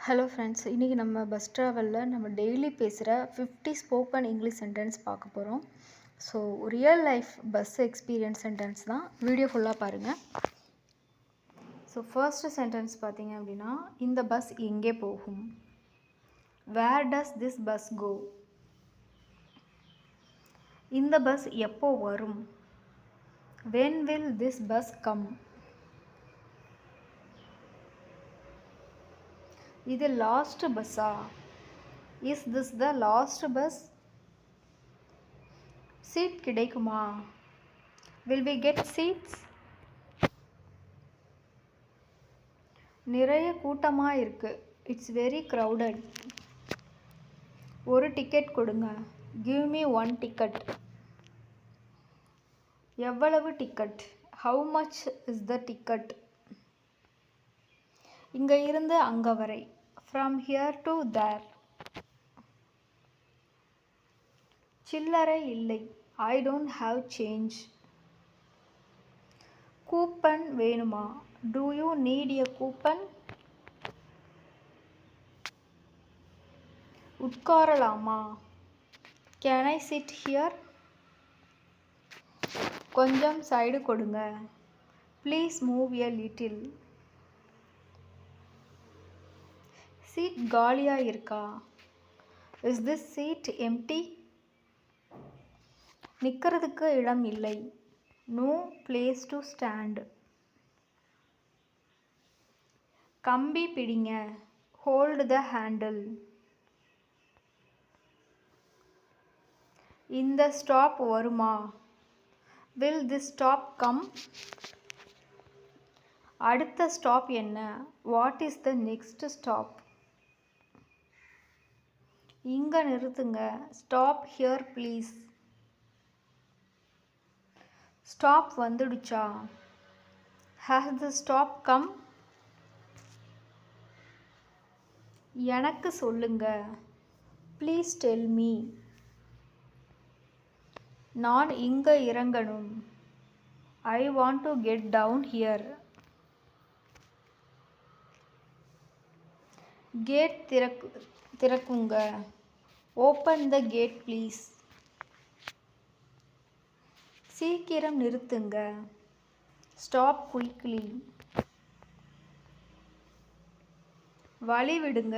Hello friends, இன்றைக்கி நம்ம bus ட்ராவலில் நம்ம டெய்லி பேசுகிற 50 ஸ்போக்கன் இங்கிலீஷ் சென்டென்ஸ் பார்க்க போகிறோம். So real life bus experience sentence தான். வீடியோ ஃபுல்லாக பாருங்கள். ஸோ ஃபர்ஸ்ட் சென்டென்ஸ் பார்த்தீங்க அப்படின்னா, இந்த பஸ் எங்கே போகும்? Where does this bus go? இந்த பஸ் எப்போ வரும்? When will this bus come? இது லாஸ்ட் பஸ்ஸா? Is this the last bus? Seat கிடைக்குமா? Will we get seats? நிறைய கூட்டமாக இருக்கு. It's very crowded. ஒரு டிக்கெட் கொடுங்க. Give me one ticket. எவ்வளவு ticket? How much is the ticket? இங்கே இருந்து அங்கே வரை. From here to there. சில்லறை இல்லை. I don't have change. Coupon வேணுமா? Do you need a coupon? உட்காரலாமா? Can I sit here? கொஞ்சம் சைடு கொடுங்க. Please move a little. Seat காலியாக இருக்கா? Is this seat empty? நிற்கிறதுக்கு இடம் இல்லை. No place to stand. கம்பி பிடிங்க. Hold the handle. இந்த ஸ்டாப் வருமா? வில் திஸ் ஸ்டாப் கம்? அடுத்த ஸ்டாப் என்ன? What is the next stop? இங்கே நிறுத்துங்க. Stop here please. ஸ்டாப் வந்துடுச்சா? Has the stop come? எனக்கு சொல்லுங்க. Please tell me. நான் இங்கே இறங்கணும். I want to get down here. Gate திறக்குங்க. Open the gate please. சீக்கிரம் நிறுத்துங்க. Stop quickly. வழி விடுங்க.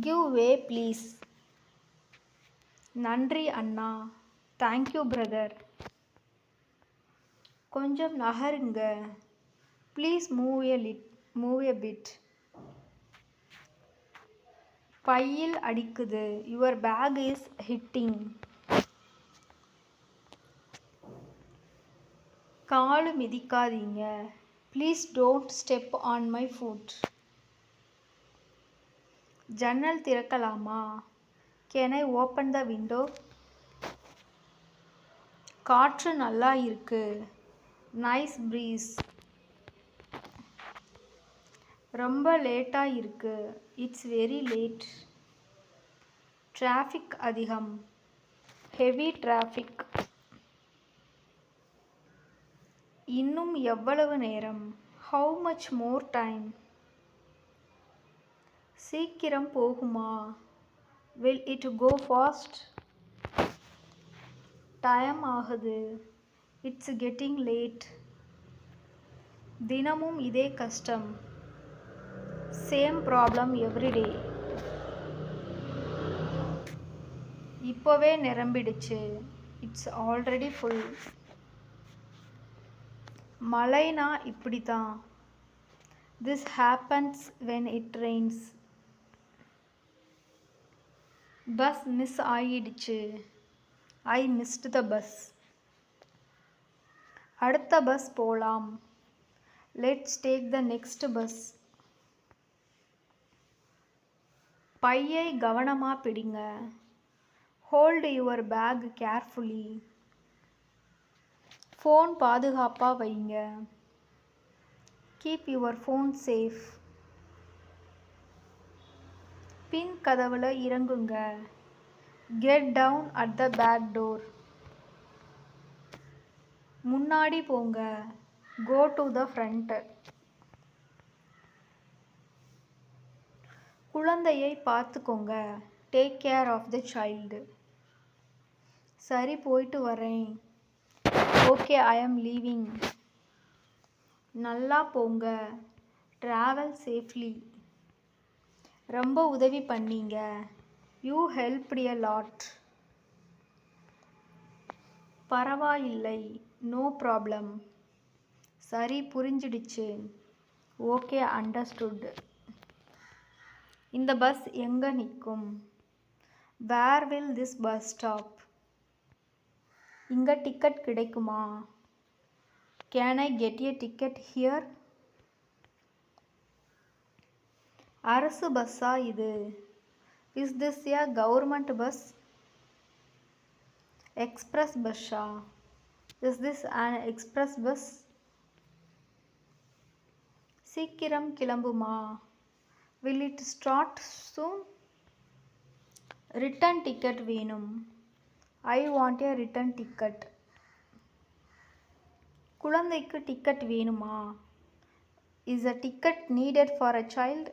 Give way please. நன்றி அண்ணா. Thank you brother. கொஞ்சம் நகருங்க. Please move a bit. பையில் அடிக்குது. Your bag is hitting. காலு மிதிக்காதீங்க. Please don't step on my foot. ஜன்னல் திறக்கலாமா? Can I open the window? காற்று நல்லா இருக்கு. Nice breeze. ரொம்ப லேட்டாக இருக்கு. It's very late. டிராஃபிக் அதிகம். Heavy traffic. இன்னும் எவ்வளவு நேரம்? How much more time? சீக்கிரம் போகுமா? Will it go fast? Time ஆகுது. It's getting late. தினமும் இதே கஷ்டம். Same problem everyday. இப்போவே நிரம்பிடுச்சு. It's already full. மழைனா இப்படி தான். This happens when it rains. Bus miss ஆயிடுச்சு. I missed the bus. அடுத்த பஸ் போலாம். Let's take the next bus. பையை கவனமாக பிடிங்க. Hold your bag carefully. Phone பாதுகாப்பாக வைங்க. Keep your phone safe. பின் கதவுல இறங்குங்க. Get down at the back door. முன்னாடி போங்க. Go to the front. குழந்தையை பார்த்துக்கோங்க. Take care of the child. சரி, போயிட்டு வரேன். Okay, I am leaving. நல்லா போங்க. Travel safely. ரொம்ப உதவி பண்ணீங்க. You helped a lot. பரவாயில்லை, நோ ப்ராப்ளம். சரி, புரிஞ்சிடுச்சு. Okay, understood. இந்த பஸ் எங்கே நிற்கும்? Where will this bus stop? இங்கே டிக்கெட் கிடைக்குமா? Can I get a ticket here? அரசு பஸ்ஸா இது? Is this a government bus? Express பஸ்ஸா? Is this an express bus? சீக்கிரம் கிளம்புமா? Will it start soon? Return ticket வேணும். I want a return ticket. குழந்தைக்கு டிக்கெட் வேணுமா? Is a ticket needed for a child?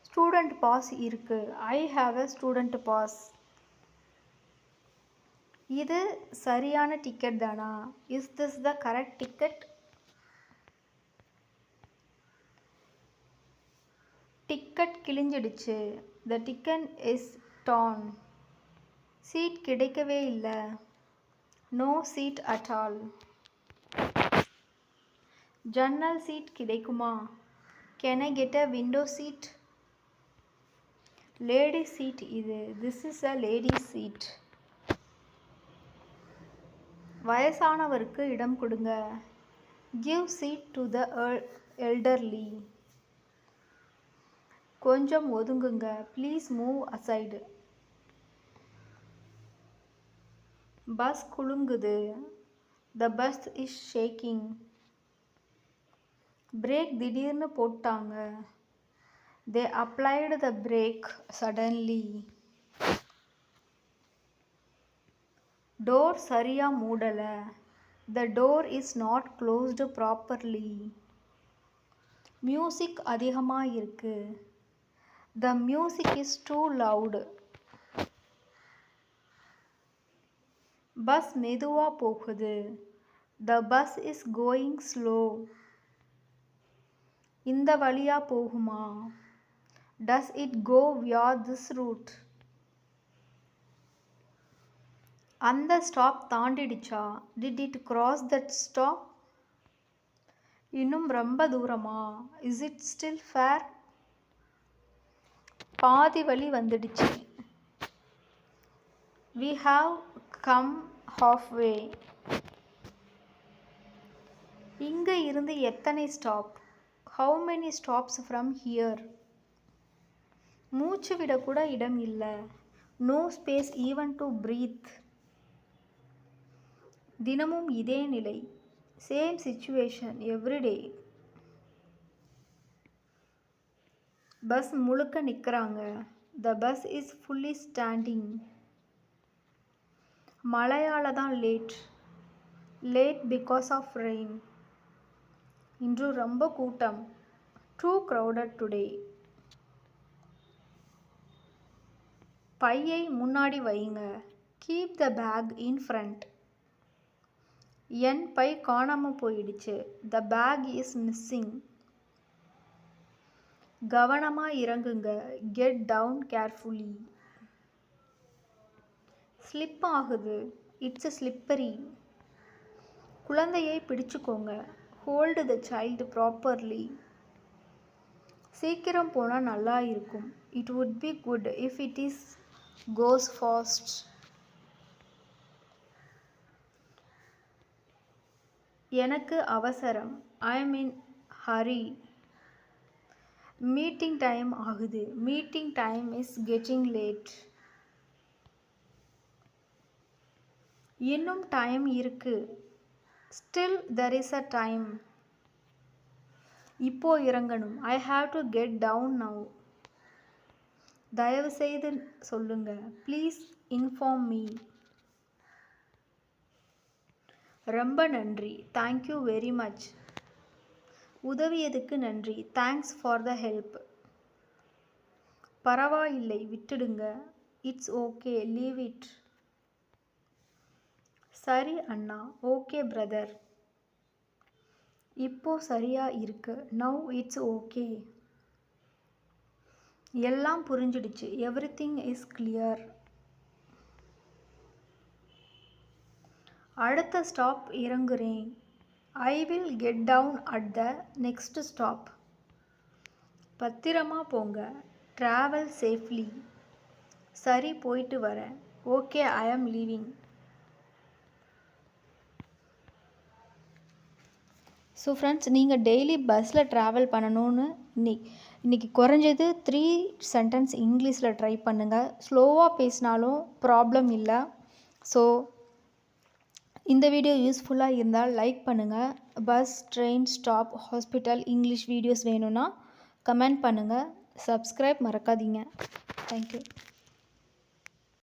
Student pass இருக்கு. I have a student pass. இது சரியான ticket தானா? Is this the correct ticket? Ticket கிழிஞ்சிடுச்சு. The ticket is torn. Seat கிடைக்கவே இல்லை. No seat at all. ஜன்னல் seat கிடைக்குமா? Can I get a window seat? Lady seat இது. This is a lady seat. வயசானவருக்கு இடம் கொடுங்க. Give seat to the elderly. கொஞ்சம் ஒதுங்குங்க. Please move aside. பஸ் குலுங்குது. The bus is shaking. Brake திடீர்னு போட்டாங்க. They applied the brake suddenly. Door சரியா மூடல. The door is not closed properly. Music அதிகமாக இருக்கு. The music is too loud. Bus மெதுவா போகுது. The bus is going slow. இந்த வழியா போகுமா? Does it go via this route? அந்த ஸ்டாப் தாண்டிடுச்சா? Did it cross that stop? இன்னும் ரொம்ப தூரமா? Is it still far? பாதி வழி வந்துடுச்சு. We have come halfway. இங்கே இருந்து எத்தனை stop? How many stops from here? மூச்சு விடக்கூட இடம் இல்லை. No space even to breathe. தினமும் இதே நிலை. Same situation everyday. பஸ் முழுக்க நிற்கிறாங்க. The bus is fully standing. மழையால தான் late. Late because of rain. இன்று ரொம்ப கூட்டம். Too crowded today. பையை முன்னாடி வைங்க. Keep the bag in front. என் பை காணாமல் போயிடுச்சு. The bag is missing. கவனமாக இறங்குங்க. Get down carefully. ஸ்லிப் ஆகுது. It's slippery. குழந்தையை பிடிச்சுக்கோங்க. Hold the child properly. சீக்கிரம் போனால் நல்லா இருக்கும். It would be good if it is goes fast. எனக்கு அவசரம். I am in hurry. Meeting time ஆகுது. Meeting time is getting late. இன்னும் டைம் இருக்கு. Still there is a time. இப்போ இறங்கணும். I have to get down now. தயவு செய்து சொல்லுங்க. Please inform me. ரொம்ப நன்றி. Thank you very much. உதவியதுக்கு நன்றி. Thanks for the help. பரவாயில்லை விட்டுடுங்க. It's okay leave it. சரி அண்ணா. Okay brother. இப்போ சரியா இருக்கு. Now it's okay. எல்லாம் புரிஞ்சிடுச்சு. Everything is clear. அடுத்த ஸ்டாப் இறங்குறேன். I will get down at the next stop. பத்திரமா போங்க. Travel safely. சரி போயிட்டு வரேன். Okay I am leaving. So friends, நீங்கள் டெய்லி பஸ்ஸில் ட்ராவல் பண்ணணும்னு இன்றைக்கி குறைஞ்சது 3 சென்டென்ஸ் இங்கிலீஷில் ட்ரை பண்ணுங்கள். ஸ்லோவாக பேசினாலும் ப்ராப்ளம் இல்லை. ஸோ இந்த வீடியோ யூஸ்ஃபுல்லாக இருந்தால் லைக் பண்ணுங்கள். Bus, train, stop, hospital, English videos வேணும்னா கமெண்ட் பண்ணுங்கள். சப்ஸ்கிரைப் மறக்காதீங்க. தேங்க்யூ.